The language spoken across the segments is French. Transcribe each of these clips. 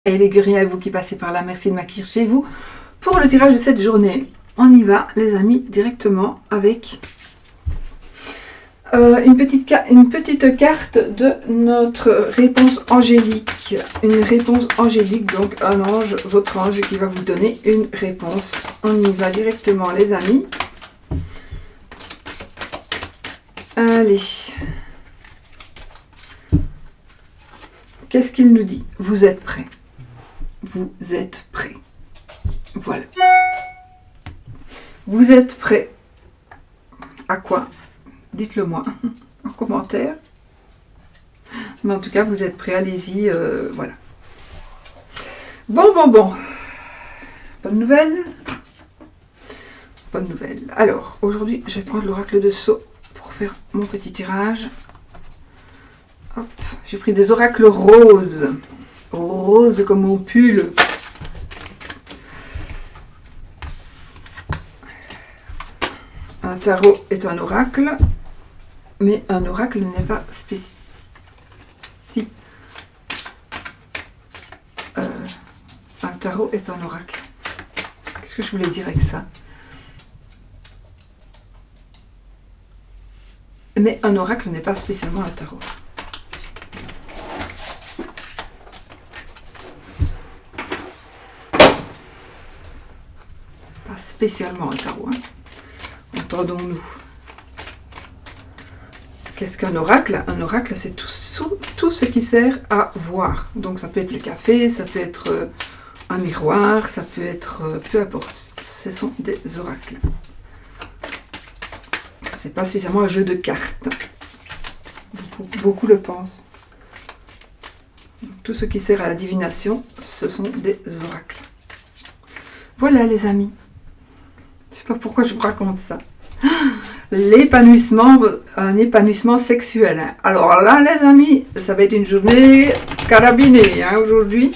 Et les guerriers, vous qui passez par là, merci de m'accueillir chez vous pour le tirage de cette journée. On y va, les amis, directement avec une petite carte de notre réponse angélique. Une réponse angélique, donc un ange, votre ange qui va vous donner une réponse. On y va directement, les amis. Allez. Qu'est-ce qu'il nous dit? Vous êtes prêts. Vous êtes prêts. Voilà. Vous êtes prêts à quoi? Dites-le moi en commentaire. Mais en tout cas, vous êtes prêts. Allez-y. Voilà. Bon. Bonne nouvelle. Bonne nouvelle. Alors, aujourd'hui, je vais prendre l'oracle de Sceaux pour faire mon petit tirage. Hop. J'ai pris des oracles roses. Rose comme mon pull. Un tarot est un oracle, mais un oracle n'est pas spécifique. Un tarot est un oracle. Qu'est-ce que je voulais dire avec ça? Mais un oracle n'est pas spécialement un tarot. Spécialement un tarot. Hein. Entendons-nous. Qu'est-ce qu'un oracle? Un oracle, c'est tout ce qui sert à voir. Donc ça peut être le café, ça peut être un miroir, ça peut être... peu importe. Ce sont des oracles. C'est pas spécialement un jeu de cartes. Beaucoup le pensent. Donc, tout ce qui sert à la divination, ce sont des oracles. Voilà les amis. Je sais pas pourquoi je vous raconte ça. L'épanouissement, un épanouissement sexuel. Hein. Alors là, les amis, ça va être une journée carabinée hein, aujourd'hui.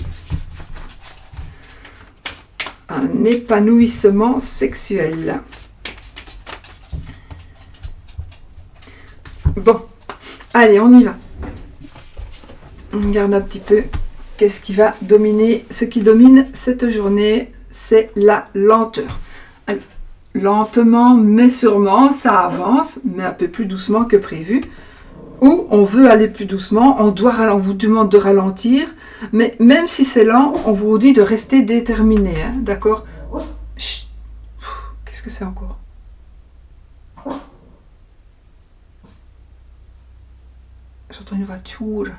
Un épanouissement sexuel. Bon, allez, on y va. On regarde un petit peu qu'est-ce qui va dominer. Ce qui domine cette journée, c'est la lenteur. Lentement, mais sûrement, ça avance, mais un peu plus doucement que prévu. Ou on veut aller plus doucement, on vous demande de ralentir, mais même si c'est lent, on vous dit de rester déterminé, hein, d'accord? Qu'est-ce que c'est encore? J'entends une voiture.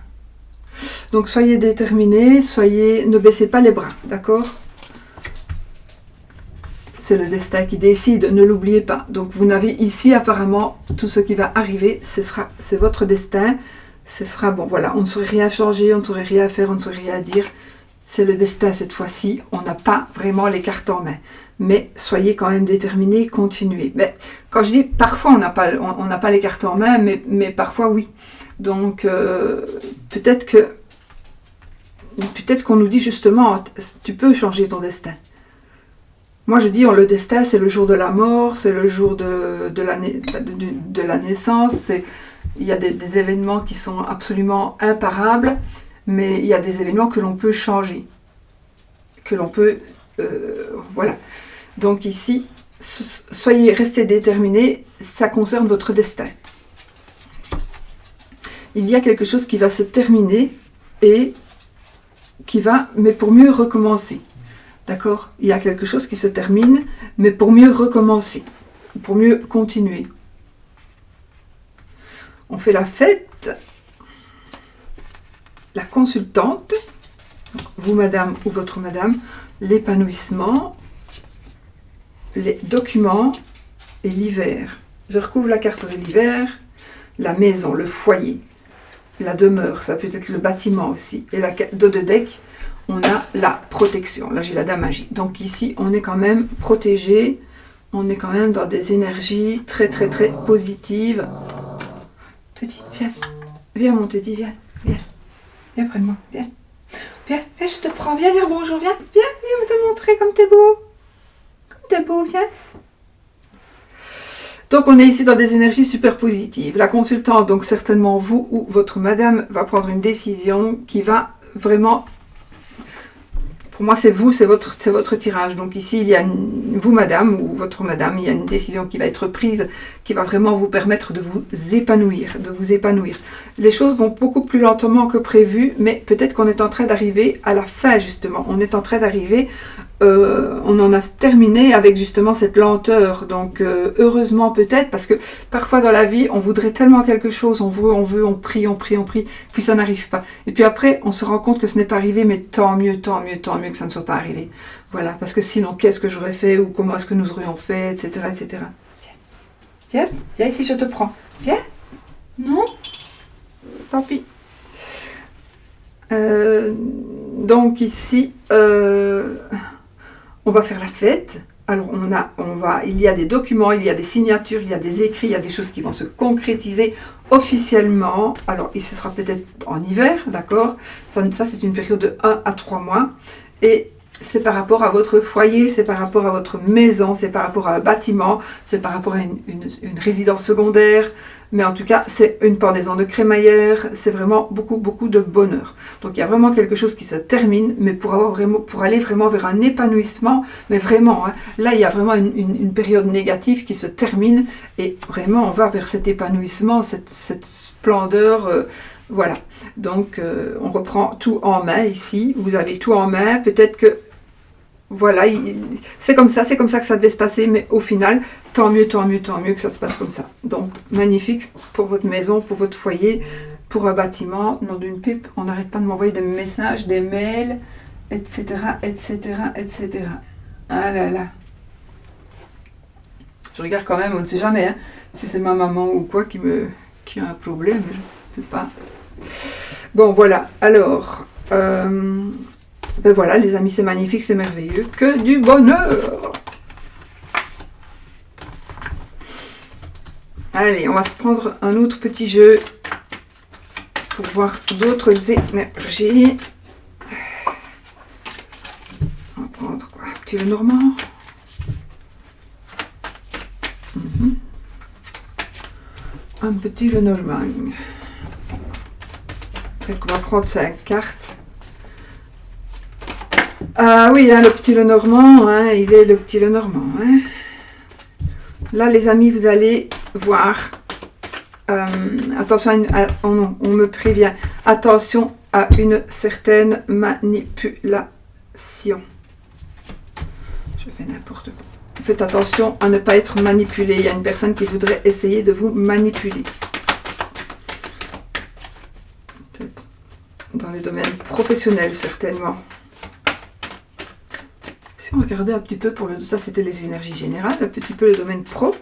Donc soyez déterminés, ne baissez pas les bras, d'accord? C'est le destin qui décide, ne l'oubliez pas. Donc vous n'avez ici apparemment tout ce qui va arriver, c'est votre destin. Ce sera bon, voilà, on ne saurait rien changer, on ne saurait rien faire, on ne saurait rien dire. C'est le destin cette fois-ci, on n'a pas vraiment les cartes en main. Mais soyez quand même déterminés, continuez. Mais quand je dis parfois on n'a pas les cartes en main, mais parfois oui. Donc peut-être qu'on nous dit justement, tu peux changer ton destin. Moi, je dis, le destin, c'est le jour de la mort, c'est le jour de la naissance. Il y a des événements qui sont absolument imparables, mais il y a des événements que l'on peut changer. Que l'on peut... voilà. Donc ici, restez déterminés, ça concerne votre destin. Il y a quelque chose qui va se terminer et mais pour mieux recommencer. D'accord? Il y a quelque chose qui se termine, mais pour mieux recommencer, pour mieux continuer. On fait la fête, la consultante, vous madame ou votre madame, l'épanouissement, les documents et l'hiver. Je recouvre la carte de l'hiver, la maison, le foyer, la demeure, ça peut être le bâtiment aussi, et la dos de deck. On a la protection. Là, j'ai la dame magie. Donc ici, on est quand même protégé. On est quand même dans des énergies très, très, très positives. Teddy, viens. Viens, mon Teddy, viens. Viens près de moi. Viens, je te prends. Viens dire bonjour. Viens me te montrer comme t'es beau. Comme t'es beau, viens. Donc, on est ici dans des énergies super positives. La consultante, donc certainement vous ou votre madame, va prendre une décision qui va vraiment Pour moi, c'est vous, c'est votre tirage. Donc ici, il y a vous, madame, ou votre madame, il y a une décision qui va être prise, qui va vraiment vous permettre de vous épanouir, Les choses vont beaucoup plus lentement que prévu, mais peut-être qu'on est en train d'arriver à la fin, justement. On est en train d'arriver, on en a terminé avec justement cette lenteur. Donc heureusement peut-être, parce que parfois dans la vie, on voudrait tellement quelque chose, on veut, on prie, puis ça n'arrive pas. Et puis après, on se rend compte que ce n'est pas arrivé, mais tant mieux que ça ne soit pas arrivé. Voilà, parce que sinon, qu'est-ce que j'aurais fait, ou comment est-ce que nous aurions fait, etc., etc. Viens ici, je te prends. Viens. Non. Tant pis. Donc ici, on va faire la fête. Alors il y a des documents, il y a des signatures, il y a des écrits, il y a des choses qui vont se concrétiser officiellement. Alors, ce sera peut-être en hiver, d'accord? Ça c'est une période de 1 à 3 mois. Et c'est par rapport à votre foyer, c'est par rapport à votre maison, c'est par rapport à un bâtiment, c'est par rapport à une résidence secondaire. Mais en tout cas, c'est une pendaison de crémaillère, c'est vraiment beaucoup de bonheur. Donc il y a vraiment quelque chose qui se termine, mais pour aller vraiment vers un épanouissement, mais vraiment, hein, là il y a vraiment une période négative qui se termine, et vraiment on va vers cet épanouissement, cette splendeur, voilà. Donc on reprend tout en main ici, vous avez tout en main, peut-être que voilà, c'est comme ça que ça devait se passer, mais au final, tant mieux que ça se passe comme ça. Donc, magnifique pour votre maison, pour votre foyer, pour un bâtiment. Nom d'une pipe, on n'arrête pas de m'envoyer des messages, des mails, etc. Ah là là. Je regarde quand même, on ne sait jamais, hein, si c'est ma maman ou quoi qui a un problème, je ne peux pas. Bon, voilà, alors... ben voilà, les amis, c'est magnifique, c'est merveilleux. Que du bonheur! Allez, on va se prendre un autre petit jeu pour voir d'autres énergies. On va prendre quoi? Un petit Lenormand. Un petit Lenormand. Peut-être qu'on va prendre 5 cartes. Ah oui, hein, le petit Lenormand, hein, il est le petit Lenormand. Hein. Là, les amis, vous allez voir. Attention, on me prévient. Attention à une certaine manipulation. Je fais n'importe quoi. Faites attention à ne pas être manipulé. Il y a une personne qui voudrait essayer de vous manipuler. Peut-être dans les domaines professionnels, certainement. Si on regardait un petit peu pour le... Ça, c'était les énergies générales, un petit peu le domaine pro.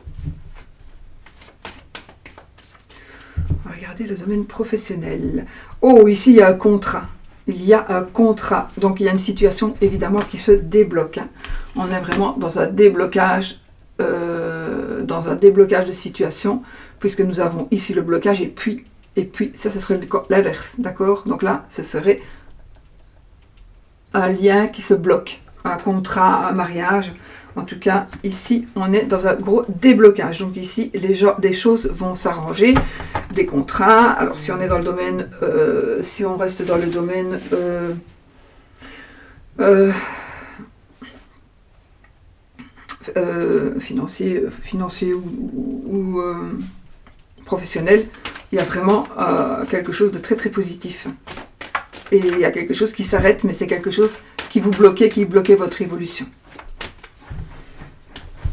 On va regarder le domaine professionnel. Oh, ici, il y a un contrat. Il y a un contrat. Donc, il y a une situation, évidemment, qui se débloque. Hein. On est vraiment dans un déblocage de situation, puisque nous avons ici le blocage, et puis ça, ce serait l'inverse, d'accord? Donc là, ce serait un lien qui se bloque. Un contrat, un mariage. En tout cas, ici, on est dans un gros déblocage. Donc ici, des choses vont s'arranger, des contrats. Alors, si on est dans le domaine, si on reste dans le domaine financier ou professionnel, il y a vraiment quelque chose de très positif. Et il y a quelque chose qui s'arrête, mais c'est quelque chose qui vous bloquait, qui bloquait votre évolution.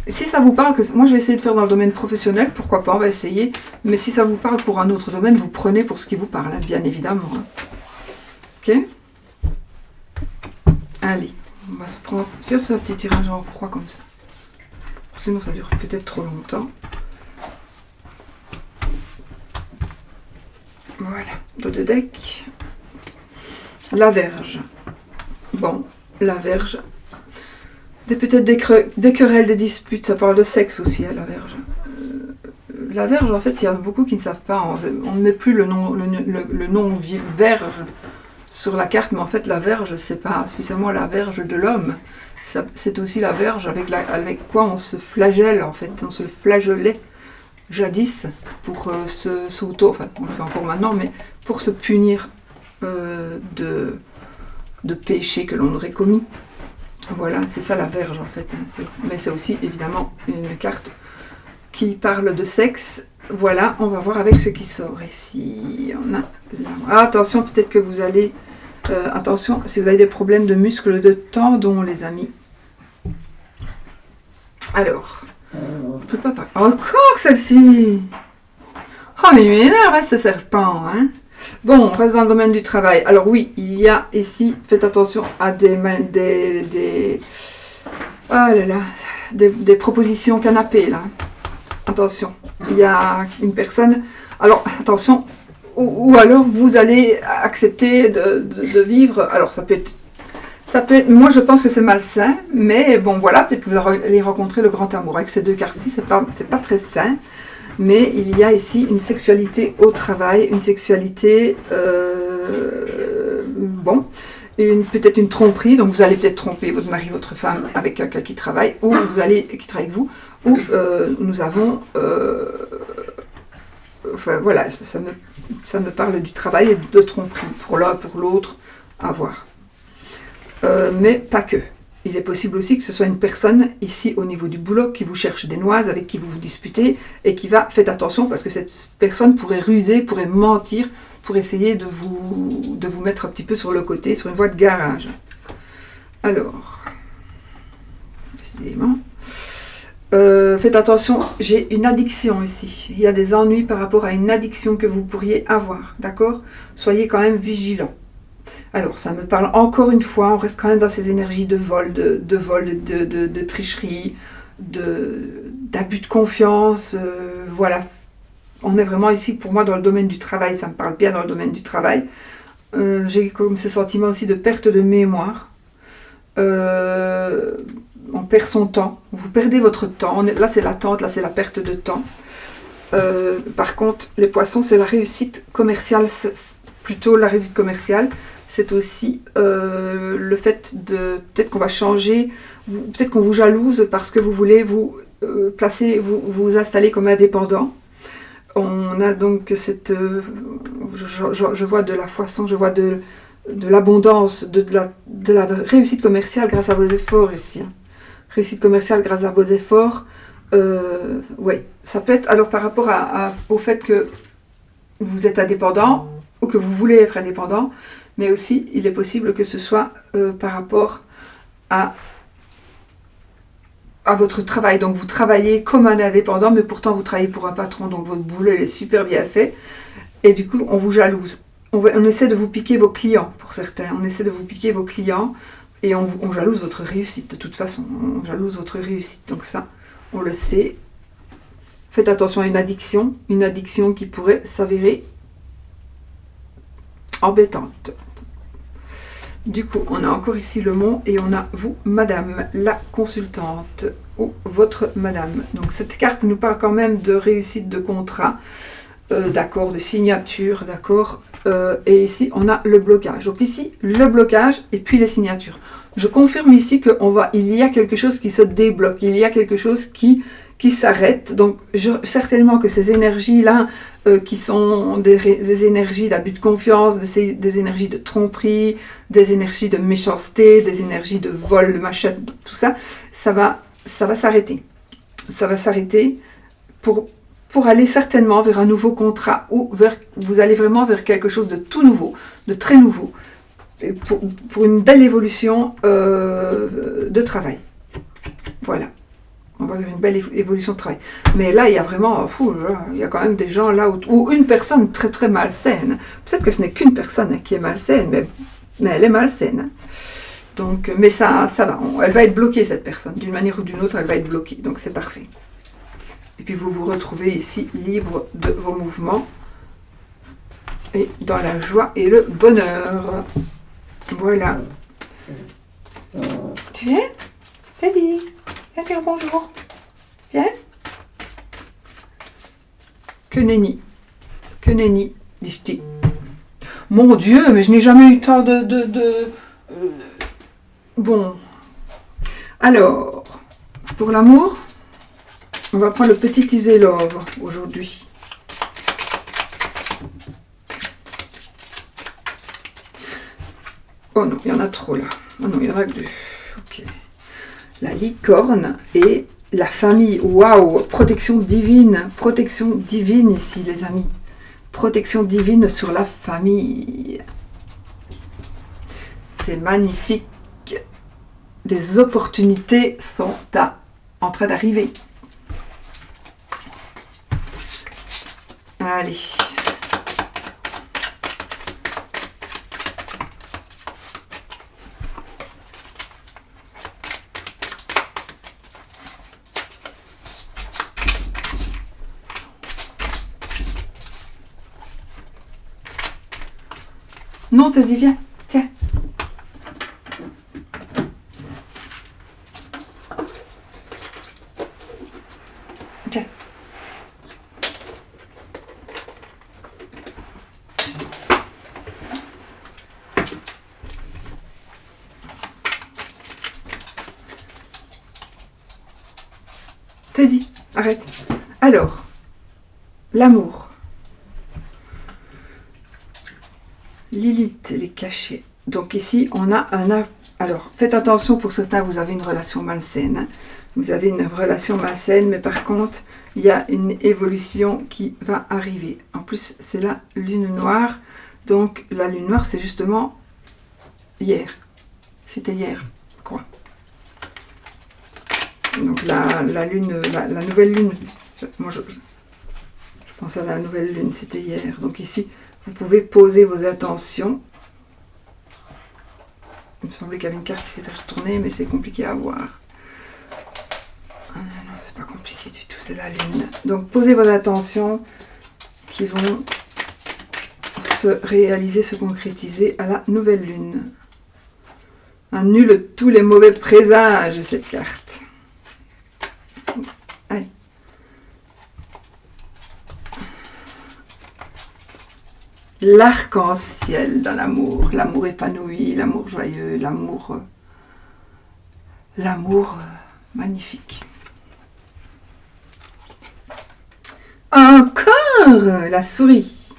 Si ça vous parle, moi je vais essayer de faire dans le domaine professionnel, pourquoi pas, on va essayer. Mais si ça vous parle pour un autre domaine, vous prenez pour ce qui vous parle, bien évidemment. Hein. Ok? Allez, on va se prendre sur ce petit tirage en croix comme ça. Sinon ça dure peut-être trop longtemps. Voilà, dos de deck. La Vierge. Bon, la Vierge. Peut-être des querelles, des disputes, ça parle de sexe aussi, hein, la Vierge. La Vierge, en fait, il y a beaucoup qui ne savent pas. On ne met plus le nom Vierge sur la carte, mais en fait, la Vierge, c'est pas spécialement la Vierge de l'homme. C'est aussi la Vierge avec quoi on se flagelle, en fait. On se flagellait jadis pour enfin, on le fait encore maintenant, mais pour se punir de péché que l'on aurait commis. Voilà, c'est ça la Vierge en fait. Mais c'est aussi évidemment une carte qui parle de sexe. Voilà, on va voir avec ce qui sort ici. On a là. Attention, peut-être que vous allez... attention, si vous avez des problèmes de muscles, de tendons, les amis. Alors, on peut pas parler. Encore celle-ci. Oh, mais il m'énerve, hein, ce serpent, hein. Bon, on reste dans le domaine du travail. Alors oui, il y a ici, faites attention à des propositions canapé, là. Attention, il y a une personne... Alors, attention, ou alors vous allez accepter de vivre... Alors, ça peut être... Moi, je pense que c'est malsain, mais bon, voilà, peut-être que vous allez rencontrer le grand amour. Avec ces deux cartes-ci, c'est pas très sain. Mais il y a ici une sexualité au travail, une sexualité, peut-être une tromperie, donc vous allez peut-être tromper votre mari, votre femme avec quelqu'un qui travaille, ou qui travaille avec vous, ou nous avons, voilà, ça me parle du travail et de tromperie, pour l'un, pour l'autre, à voir. Mais pas que. Il est possible aussi que ce soit une personne, ici au niveau du boulot, qui vous cherche des noises, avec qui vous vous disputez, et qui va... Faites attention, parce que cette personne pourrait ruser, pourrait mentir, pour essayer de vous mettre un petit peu sur le côté, sur une voie de garage. Alors, décidément... faites attention, j'ai une addiction ici. Il y a des ennuis par rapport à une addiction que vous pourriez avoir, d'accord? Soyez quand même vigilants. Alors, ça me parle encore une fois, on reste quand même dans ces énergies de vol, de tricherie, d'abus de confiance, voilà. On est vraiment ici, pour moi, dans le domaine du travail, ça me parle bien dans le domaine du travail. J'ai comme ce sentiment aussi de perte de mémoire. On perd son temps, vous perdez votre temps, là c'est l'attente, là c'est la perte de temps. Par contre, les poissons, c'est la réussite commerciale, plutôt la réussite commerciale. C'est aussi le fait de... Peut-être qu'on va changer, peut-être qu'on vous jalouse parce que vous voulez vous vous installer comme indépendant. On a donc cette... je vois de la foisson, je vois de l'abondance, de la réussite commerciale grâce à vos efforts ici. Hein. Réussite commerciale grâce à vos efforts. Oui, ça peut être... Alors par rapport au fait que vous êtes indépendant ou que vous voulez être indépendant, mais aussi, il est possible que ce soit par rapport à votre travail. Donc, vous travaillez comme un indépendant, mais pourtant, vous travaillez pour un patron. Donc, votre boulot est super bien fait. Et du coup, on vous jalouse. On essaie de vous piquer vos clients, pour certains. On essaie de vous piquer vos clients et on jalouse votre réussite. De toute façon, on jalouse votre réussite. Donc ça, on le sait. Faites attention à une addiction qui pourrait s'avérer embêtante. Du coup, on a encore ici le mont et on a vous, madame, la consultante, ou votre madame. Donc cette carte nous parle quand même de réussite de contrat, d'accord, de signature, d'accord. Et ici, on a le blocage. Donc ici, le blocage et puis les signatures. Je confirme ici il y a quelque chose qui se débloque, il y a quelque chose qui s'arrête. Donc certainement que ces énergies-là, qui sont des énergies d'abus de confiance, des énergies de tromperie, des énergies de méchanceté, des énergies de vol, de machette, tout ça, ça va s'arrêter. Ça va s'arrêter pour aller certainement vers un nouveau contrat ou vous allez vraiment vers quelque chose de tout nouveau, de très nouveau, pour une belle évolution de travail. Voilà. On va vers une belle évolution de travail. Mais là, il y a vraiment, il y a quand même des gens là, ou une personne très très malsaine. Peut-être que ce n'est qu'une personne qui est malsaine, mais elle est malsaine. Donc, mais ça va. Elle va être bloquée, cette personne. D'une manière ou d'une autre, elle va être bloquée. Donc c'est parfait. Et puis vous vous retrouvez ici libre de vos mouvements et dans la joie et le bonheur. Voilà. Tu viens, Teddy? Viens dire bonjour. Viens. Que nenni, dis-tu. Mon Dieu, mais je n'ai jamais eu le temps Bon. Alors, pour l'amour, on va prendre le petit Easy Love aujourd'hui. Oh non, il y en a trop là. Oh non, il y en a que deux. Ok. La licorne et la famille. Waouh! Protection divine. Protection divine ici, les amis. Protection divine sur la famille. C'est magnifique. Des opportunités sont en train d'arriver. Allez. Non, te dis, viens, tiens. Tiens. T'as dit, arrête. Alors, l'amour. Lilith, elle est cachée. Donc ici, on a un... Alors, faites attention, pour certains, vous avez une relation malsaine. Hein. Vous avez une relation malsaine, mais par contre, il y a une évolution qui va arriver. En plus, c'est la lune noire. Donc, la lune noire, c'est justement hier. C'était hier, quoi. Donc, la lune, la nouvelle lune. Moi, je pense à la nouvelle lune, c'était hier. Donc ici, vous pouvez poser vos attentions. Il me semblait qu'il y avait une carte qui s'était retournée, mais c'est compliqué à voir. Ah non, c'est pas compliqué du tout, c'est la lune. Donc posez vos attentions qui vont se réaliser, se concrétiser à la nouvelle lune. Annule tous les mauvais présages, cette carte. Allez. L'arc-en-ciel dans l'amour, l'amour épanoui, l'amour joyeux, l'amour magnifique. Encore la souris.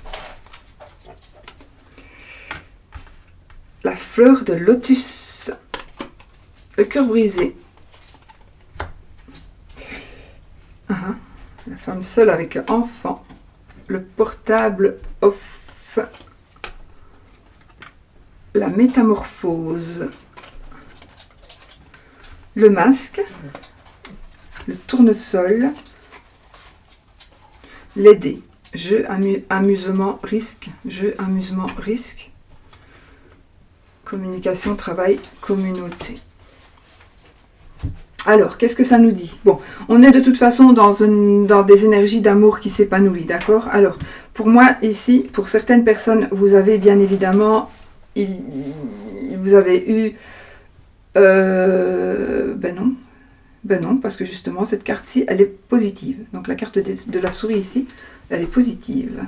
La fleur de lotus. Le cœur brisé. La femme seule avec un enfant. Le portable off. La métamorphose. Le masque. Le tournesol. Les dés. Jeu, amusement, risque. Jeu, amusement, risque. Communication, travail, communauté. Alors, qu'est-ce que ça nous dit? Bon, on est de toute façon dans des énergies d'amour qui s'épanouissent, d'accord? Alors, pour moi, ici, pour certaines personnes, vous avez bien évidemment, vous avez eu... ben non, parce que justement, cette carte-ci, elle est positive. Donc, la carte de la souris ici, elle est positive.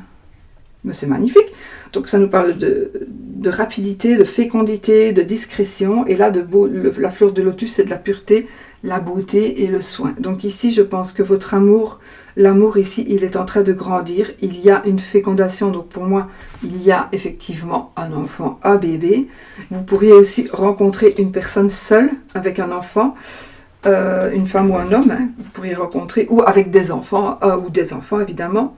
Mais c'est magnifique. Donc, ça nous parle de rapidité, de fécondité, de discrétion. Et là, la fleur de lotus, c'est de la pureté, la beauté et le soin. Donc ici, je pense que votre amour, l'amour ici, il est en train de grandir. Il y a une fécondation. Donc pour moi, il y a effectivement un enfant, un bébé. Vous pourriez aussi rencontrer une personne seule avec un enfant, une femme ou un homme. Hein, vous pourriez rencontrer, ou avec des enfants, ou des enfants évidemment.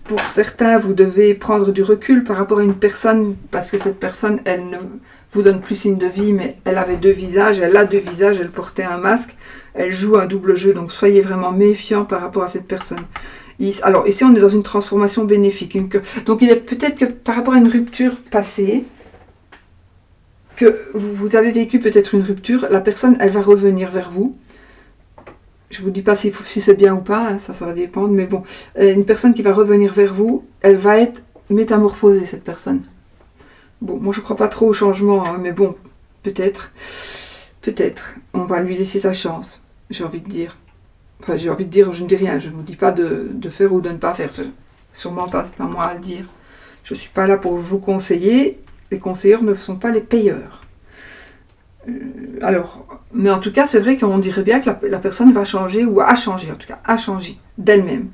Pour certains, vous devez prendre du recul par rapport à une personne, parce que cette personne, elle ne vous donne plus signe de vie, mais elle avait deux visages, elle a deux visages, elle portait un masque, elle joue un double jeu, donc soyez vraiment méfiants par rapport à cette personne. Alors ici, on est dans une transformation bénéfique. Donc il est peut-être que par rapport à une rupture passée, que vous avez vécu peut-être une rupture, la personne, elle va revenir vers vous. Je ne vous dis pas si c'est bien ou pas, hein, ça va dépendre, mais bon, une personne qui va revenir vers vous, elle va être métamorphosée, cette personne. Bon, moi je ne crois pas trop au changement, hein, mais bon, peut-être, on va lui laisser sa chance, j'ai envie de dire. Enfin, j'ai envie de dire, je ne dis rien, je ne vous dis pas de faire ou de ne pas faire, sûrement pas, c'est pas moi à le dire. Je ne suis pas là pour vous conseiller, les conseilleurs ne sont pas les payeurs. Alors, mais en tout cas, c'est vrai qu'on dirait bien que la personne va changer, ou a changé, en tout cas, a changé d'elle-même.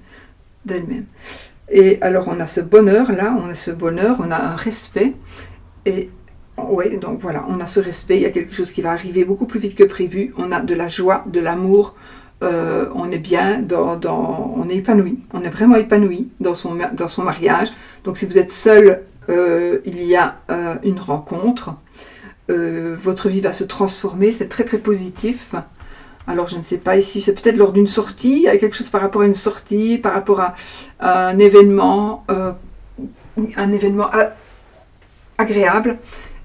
Et alors on a ce bonheur là, on a ce bonheur, on a un respect. Et oui, donc voilà, on a ce respect, il y a quelque chose qui va arriver beaucoup plus vite que prévu. On a de la joie, de l'amour, on est bien, on est épanoui, on est vraiment épanoui dans son mariage. Donc si vous êtes seul, il y a une rencontre. Votre vie va se transformer, c'est très très positif. Alors je ne sais pas ici, c'est peut-être lors d'une sortie, il y a quelque chose par rapport à une sortie, par rapport à un événement agréable.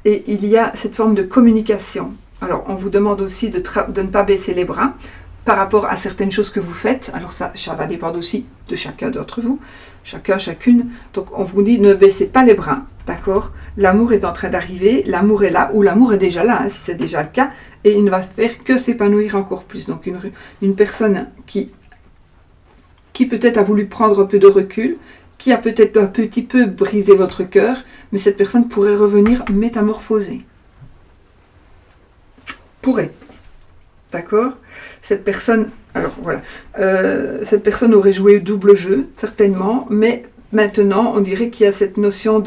Et il y a cette forme de communication. Alors on vous demande aussi de ne pas baisser les bras par rapport à certaines choses que vous faites. Alors ça va dépendre aussi de chacun d'entre vous, chacun, chacune. Donc on vous dit ne baissez pas les bras, d'accord? L'amour est en train d'arriver, l'amour est là, ou l'amour est déjà là, hein, si c'est déjà le cas, et il ne va faire que s'épanouir encore plus. Donc une personne qui peut-être a voulu prendre un peu de recul, qui a peut-être un petit peu brisé votre cœur, mais cette personne pourrait revenir métamorphosée. Pourrait. D'accord? Cette personne, alors voilà, cette personne aurait joué double jeu, certainement, mais maintenant, on dirait qu'il y a cette notion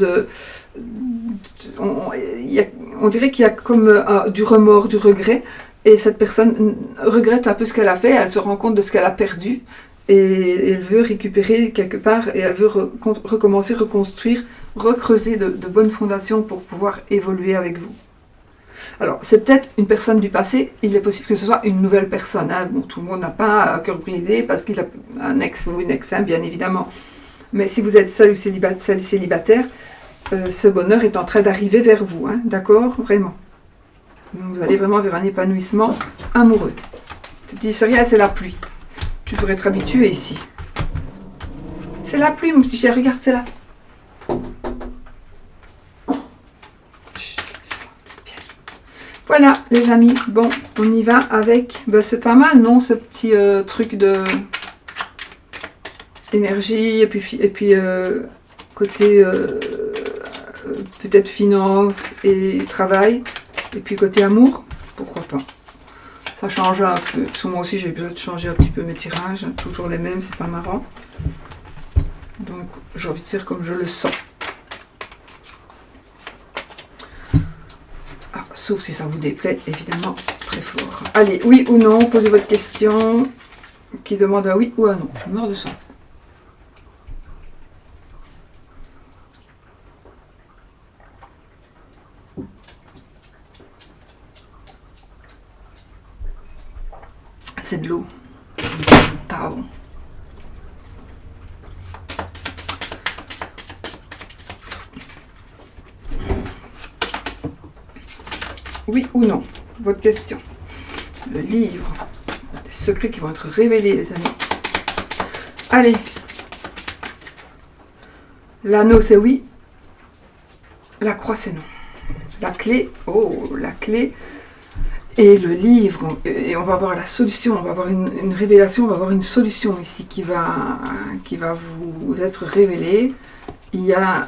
on dirait qu'il y a comme du remords, du regret, et cette personne regrette un peu ce qu'elle a fait, elle se rend compte de ce qu'elle a perdu, et elle veut récupérer quelque part, et elle veut recommencer, reconstruire, recreuser de bonnes fondations pour pouvoir évoluer avec vous. Alors, c'est peut-être une personne du passé, il est possible que ce soit une nouvelle personne. Hein. Bon, tout le monde n'a pas un cœur brisé parce qu'il a un ex ou une ex, hein, bien évidemment. Mais si vous êtes seul ou célibataire, ce bonheur est en train d'arriver vers vous, hein, d'accord? Vraiment. Donc, vous allez vraiment vers un épanouissement amoureux. Tu te dis, c'est rien, c'est la pluie. Tu devrais être habitué ici. C'est la pluie, mon petit cher, regarde, c'est là. Voilà les amis, bon, on y va avec, ben, c'est pas mal, non, ce petit truc de énergie, et puis côté peut-être finance et travail, et puis côté amour, pourquoi pas. Ça change un peu, parce que moi aussi j'ai besoin de changer un petit peu mes tirages, toujours les mêmes, c'est pas marrant. Donc j'ai envie de faire comme je le sens. Sauf si ça vous déplaît, évidemment, très fort. Allez, oui ou non, posez votre question. Qui demande un oui ou un non. Je meurs de ça. C'est de l'eau. Pardon. Oui ou non, votre question. Le livre, les secrets qui vont être révélés, les amis. Allez. L'anneau, c'est oui. La croix, c'est non. La clé, oh, la clé. Et le livre, et on va avoir la solution, on va avoir une révélation, on va avoir une solution ici qui va vous être révélée. Il y a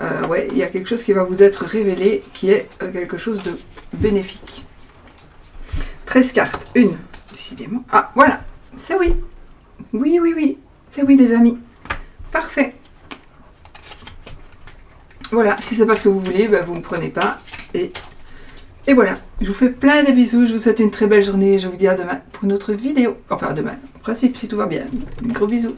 quelque chose qui va vous être révélé qui est quelque chose de bénéfique. 13 cartes, une, décidément. Ah, voilà, c'est oui. Oui, oui, oui, c'est oui les amis. Parfait. Voilà, si c'est pas ce que vous voulez, ben, vous ne me prenez pas. Et voilà, je vous fais plein de bisous, je vous souhaite une très belle journée. Je vous dis à demain pour une autre vidéo. Enfin, à demain, en principe, si tout va bien. Gros bisous.